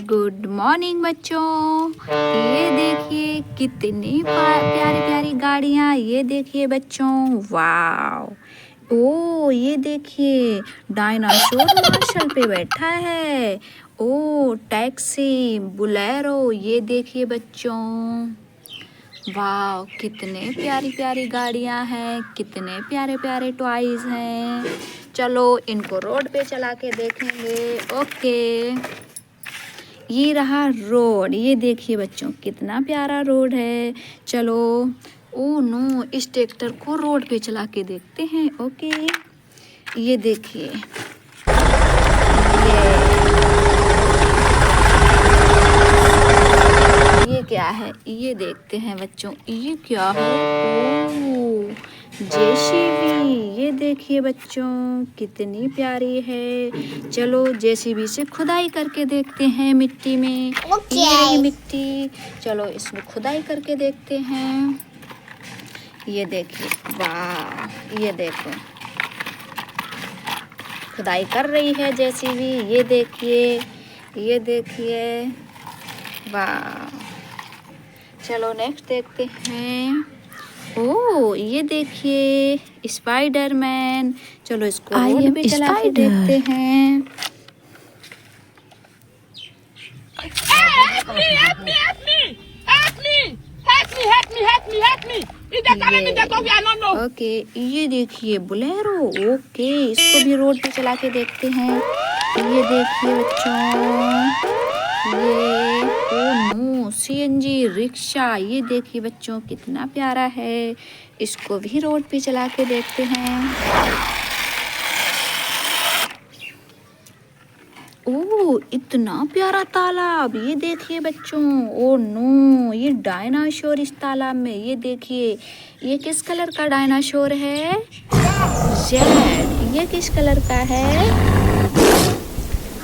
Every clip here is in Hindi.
गुड मॉर्निंग बच्चों। ये देखिए कितनी प्यारी प्यारी गाड़ियाँ। ये देखिए बच्चों, वाव। ओ ये देखिए डायनासोर मार्शल पे बैठा है। ओ टैक्सी बुलेरो। ये देखिए बच्चों, वाव, कितने प्यारी प्यारी गाड़ियाँ हैं, कितने प्यारे प्यारे टॉयज हैं। चलो इनको रोड पे चला के देखेंगे। ओके, ये रहा रोड। ये देखिए बच्चों, कितना प्यारा रोड है। चलो, ओ नो, इस ट्रैक्टर को रोड पे चला के देखते हैं। ओके, ये देखिए, ये क्या है, ये देखते हैं बच्चों। ये क्या है? ओ जेसीबी। ये देखिए बच्चों, कितनी प्यारी है। चलो जेसीबी से खुदाई करके देखते हैं मिट्टी में। ये रही मिट्टी। चलो इसमें खुदाई करके देखते हैं। ये देखिए, वाह, ये देखो खुदाई कर रही है जेसीबी। ये देखिए, ये देखिए, वाह। चलो नेक्स्ट देखते हैं। ओ ये देखिए स्पाइडरमैन। चलो इसको रोड पे चला के देखते हैं। ओके, ये देखिए बुलेरो। ओके, इसको भी रोड पे चला के देखते हैं। ये देखिए बच्चों, ये ओ नो सीएनजी रिक्शा। ये देखिए बच्चों, कितना प्यारा है। इसको भी रोड पे चला के देखते हैं। ओ इतना प्यारा तालाब। ये देखिए बच्चों, ओ नो, ये डायनासोर इस तालाब में। ये देखिए, ये किस कलर का डायनासोर है? जेड। ये किस कलर का है?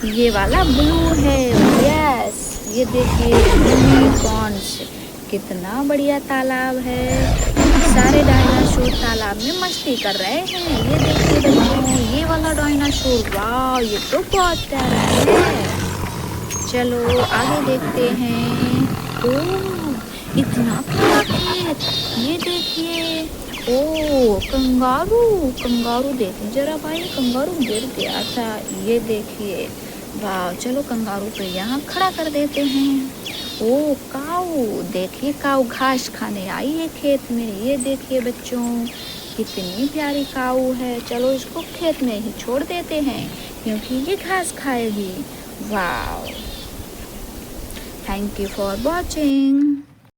ये वाला ब्लू है। यस, ये देखिए यूनिकॉर्न्स। कितना बढ़िया तालाब है। सारे डायनासोर तालाब में मस्ती कर रहे हैं। ये देखिए बच्चों, ये वाला डायनासोर, वाह, ये तो बहुत प्यारा है। चलो आगे देखते हैं। ओह इतना प्यारा खेत। ये देखिए, ओ कंगारू। कंगारू देखिए जरा भाई, कंगारू गिर गया था। ये देखिए, वाह। चलो कंगारू को यहाँ खड़ा कर देते हैं। ओ काऊ, देखिए काऊ घास खाने आई है खेत में। ये देखिए बच्चों, कितनी प्यारी काऊ है। चलो इसको खेत में ही छोड़ देते हैं, क्योंकि ये घास खाएगी। वाह, थैंक यू फॉर वॉचिंग।